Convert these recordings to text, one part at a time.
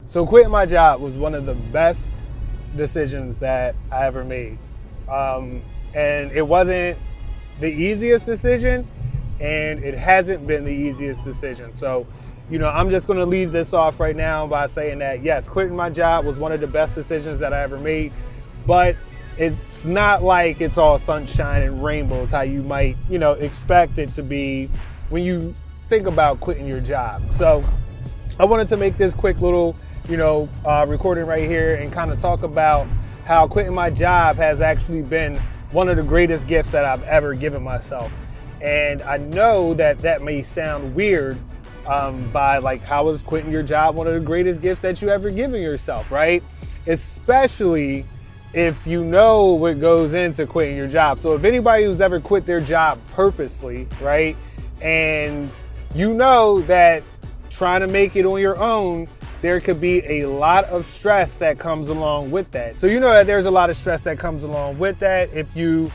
So quitting my job was one of the best decisions that I ever made. And it wasn't the easiest decision, and it hasn't been the easiest decision. So, I'm just going to leave this off right now by saying that, yes, quitting my job was one of the best decisions that I ever made, but it's not like it's all sunshine and rainbows, how you might, expect it to be when you think about quitting your job. So I wanted to make this quick little, recording right here and kind of talk about how quitting my job has actually been one of the greatest gifts that I've ever given myself. And I know that may sound weird, by like, how is quitting your job one of the greatest gifts that you ever given yourself, right? Especially if you know what goes into quitting your job. So if anybody who's ever quit their job purposely, right, and you know that trying to make it on your own, there could be a lot of stress that comes along with that. So you know that there's a lot of stress that comes along with that if you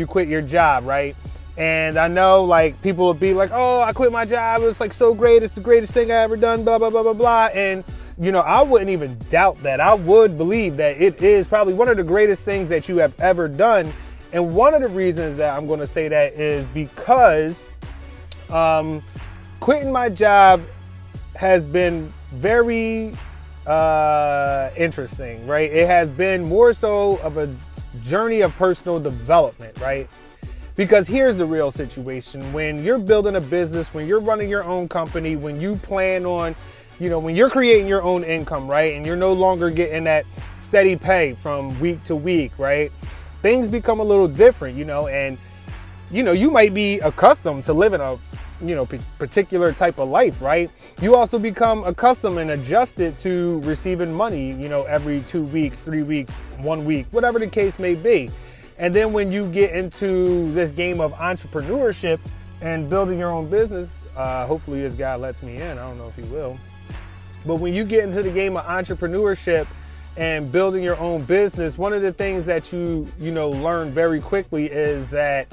quit your job, right? And I know, like, people will be like, oh, I quit my job, it's like so great, it's the greatest thing I ever done, blah, blah, blah, blah, blah. And, I wouldn't even doubt that. I would believe that it is probably one of the greatest things that you have ever done. And one of the reasons that I'm going to say that is because quitting my job has been very interesting, right? It has been more so of a journey of personal development, right? Because here's the real situation. When you're building a business, when you're running your own company, when you plan on, when you're creating your own income, right? And you're no longer getting that steady pay from week to week, right? Things become a little different, and, you might be accustomed to living a, particular type of life, right? You also become accustomed and adjusted to receiving money, every 2 weeks, 3 weeks, 1 week, whatever the case may be. And then when you get into this game of entrepreneurship and building your own business, hopefully this guy lets me in. I don't know if he will. But when you get into the game of entrepreneurship and building your own business, one of the things that you learn very quickly is that,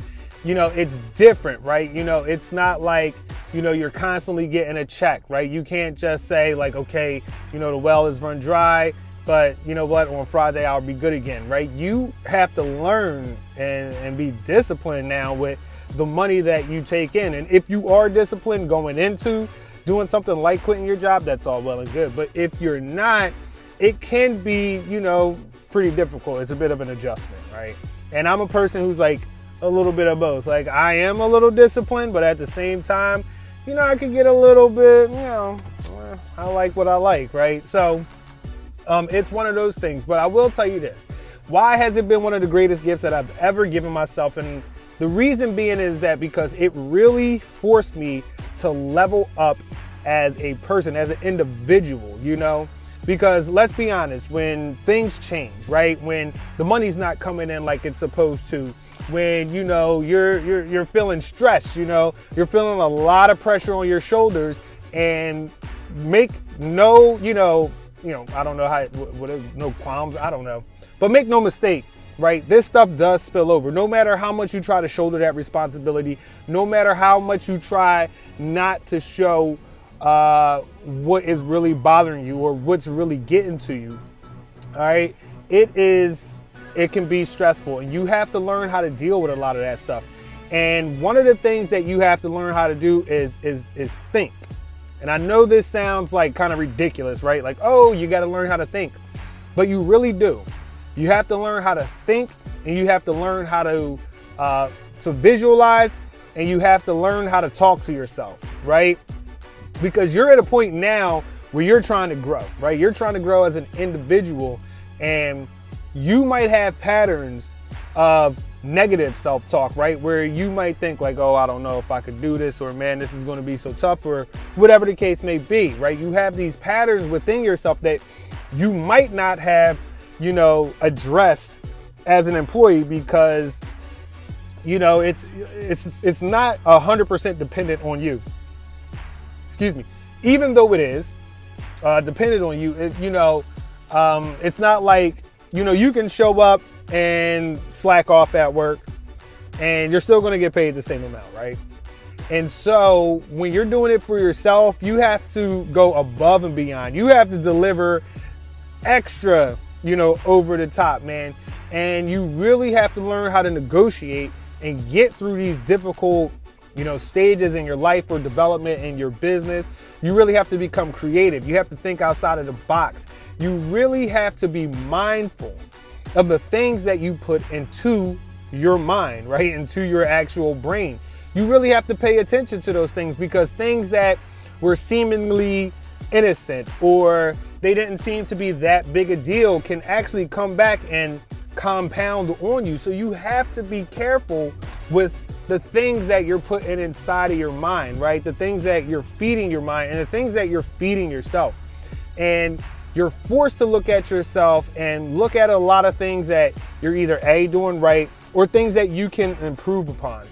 it's different, right? It's not like, you're constantly getting a check, right? You can't just say like, okay, the well is run dry, but you know what, on Friday I'll be good again, right? You have to learn and be disciplined now with the money that you take in. And if you are disciplined going into doing something like quitting your job, that's all well and good. But if you're not, it can be, pretty difficult. It's a bit of an adjustment, right? And I'm a person who's like a little bit of both. Like, I am a little disciplined, but at the same time, I could get a little bit, I like what I like, right? So it's one of those things. But I will tell you this. Why has it been one of the greatest gifts that I've ever given myself? And the reason being is that because it really forced me to level up as a person, as an individual, Because let's be honest, when things change, right? When the money's not coming in like it's supposed to, when you're feeling stressed, you're feeling a lot of pressure on your shoulders, and make no, I don't know how, no qualms, I don't know. But make no mistake, right? This stuff does spill over. No matter how much you try to shoulder that responsibility, no matter how much you try not to show what is really bothering you or what's really getting to you, all right? It can be stressful, and you have to learn how to deal with a lot of that stuff. And one of the things that you have to learn how to do is think. And I know this sounds like kind of ridiculous, right? Like, oh, you got to learn how to think. But you really do. You have to learn how to think, and you have to learn how to visualize, and you have to learn how to talk to yourself, right? Because you're at a point now where you're trying to grow, right? You're trying to grow as an individual, and you might have patterns of negative self-talk, right? Where you might think like, oh, I don't know if I could do this, or man, this is going to be so tough, or whatever the case may be, right? You have these patterns within yourself that you might not have, addressed as an employee, because, it's not 100% dependent on you. Excuse me. Even though it is dependent on you, it's not like, you can show up and slack off at work and you're still going to get paid the same amount, right? And so when you're doing it for yourself, you have to go above and beyond. You have to deliver extra, over the top, man. And you really have to learn how to negotiate and get through these difficult, stages in your life or development in your business. You really have to become creative. You have to think outside of the box. You really have to be mindful of the things that you put into your mind, right? Into your actual brain. You really have to pay attention to those things, because things that were seemingly innocent or they didn't seem to be that big a deal can actually come back and compound on you. So you have to be careful with the things that you're putting inside of your mind, right? The things that you're feeding your mind and the things that you're feeding yourself. And you're forced to look at yourself and look at a lot of things that you're either doing right or things that you can improve upon.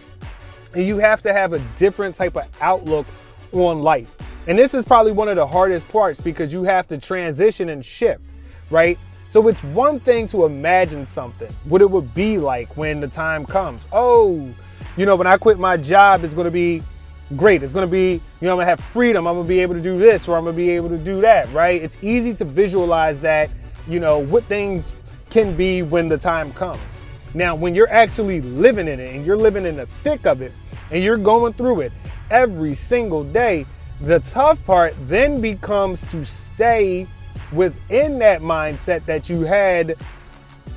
And you have to have a different type of outlook on life. And this is probably one of the hardest parts, because you have to transition and shift, right? So it's one thing to imagine something, what it would be like when the time comes. Oh, when I quit my job, it's going to be great. It's going to be, I'm going to have freedom. I'm going to be able to do this, or I'm going to be able to do that, right? It's easy to visualize that, what things can be when the time comes. Now, when you're actually living in it and you're living in the thick of it and you're going through it every single day, the tough part then becomes to stay within that mindset that you had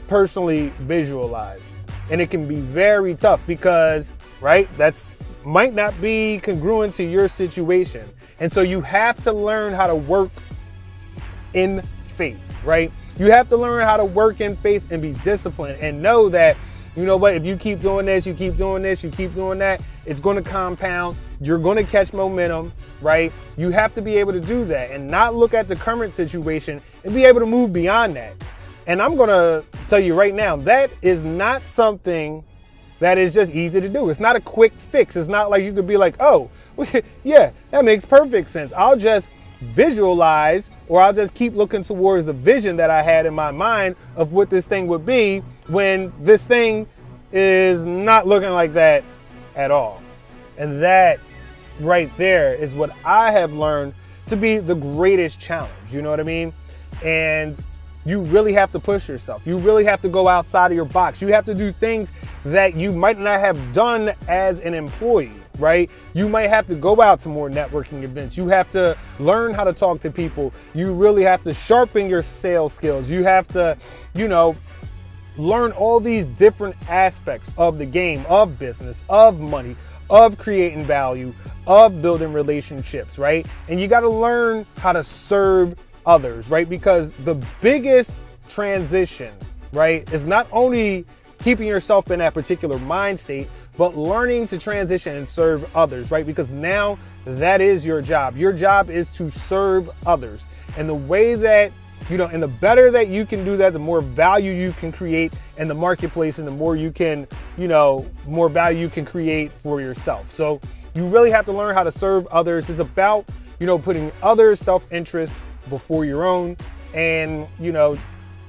personally visualized. And it can be very tough because, right, that's might not be congruent to your situation. And so you have to learn how to work in faith, right? You have to learn how to work in faith and be disciplined and know that, if you keep doing this, you keep doing this, you keep doing that, it's going to compound. You're going to catch momentum, right? You have to be able to do that and not look at the current situation and be able to move beyond that. And I'm going to tell you right now, that is not something that is just easy to do. It's not a quick fix. It's not like you could be like, oh, yeah, that makes perfect sense. I'll just visualize, or I'll just keep looking towards the vision that I had in my mind of what this thing would be when this thing is not looking like that at all. And that right there is what I have learned to be the greatest challenge. You know what I mean? And you really have to push yourself. You really have to go outside of your box. You have to do things that you might not have done as an employee, right? You might have to go out to more networking events. You have to learn how to talk to people. You really have to sharpen your sales skills. You have to, learn all these different aspects of the game, of business, of money, of creating value, of building relationships, right? And you got to learn how to serve others, right? Because the biggest transition, right, is not only keeping yourself in that particular mind state, but learning to transition and serve others, right? Because now that is your job. Your job is to serve others. And the way that, and the better that you can do that, the more value you can create in the marketplace, and the more you can, more value you can create for yourself. So you really have to learn how to serve others. It's about, putting others' self-interest before your own, and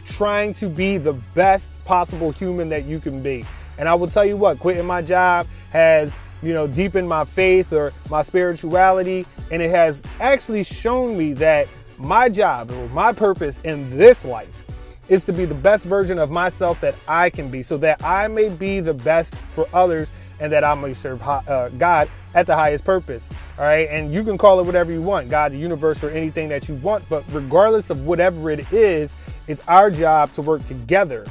trying to be the best possible human that you can be. And I will tell you what, quitting my job has deepened my faith or my spirituality, and it has actually shown me that my job or my purpose in this life is to be the best version of myself that I can be, so that I may be the best for others and that I may serve God at the highest purpose. All right. And you can call it whatever you want, God, the universe, or anything that you want. But regardless of whatever it is, it's our job to work together,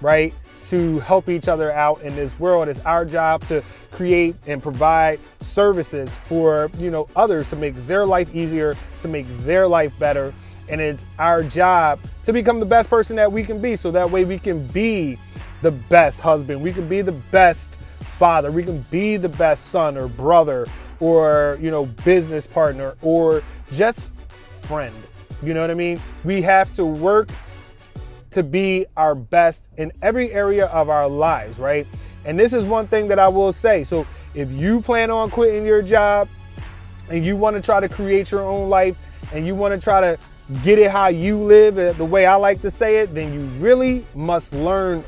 right, to help each other out in this world. It's our job to create and provide services for, others, to make their life easier, to make their life better. And it's our job to become the best person that we can be, so that way we can be the best husband, we can be the best father, we can be the best son or brother, or, business partner, or just friend. You know what I mean? We have to work to be our best in every area of our lives, right? And this is one thing that I will say. So if you plan on quitting your job and you want to try to create your own life and you want to try to get it how you live, the way I like to say it, then you really must learn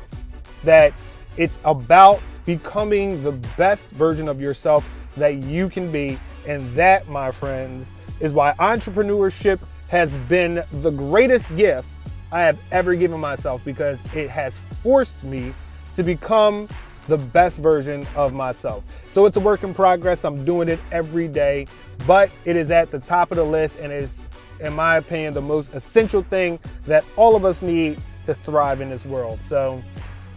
that it's about becoming the best version of yourself that you can be. And that, my friends, is why entrepreneurship has been the greatest gift I have ever given myself, because it has forced me to become the best version of myself. So it's a work in progress. I'm doing it every day, but it is at the top of the list, and is, in my opinion, the most essential thing that all of us need to thrive in this world. So,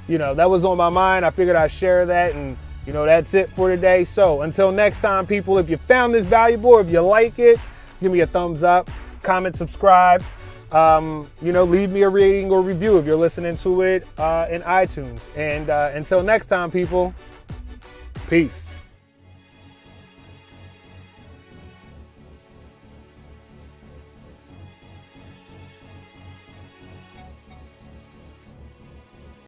that was on my mind. I figured I'd share that, and that's it for today. So until next time, people, if you found this valuable, or if you like it, give me a thumbs up, comment, subscribe. Leave me a rating or review if you're listening to it in iTunes. And until next time, people, peace.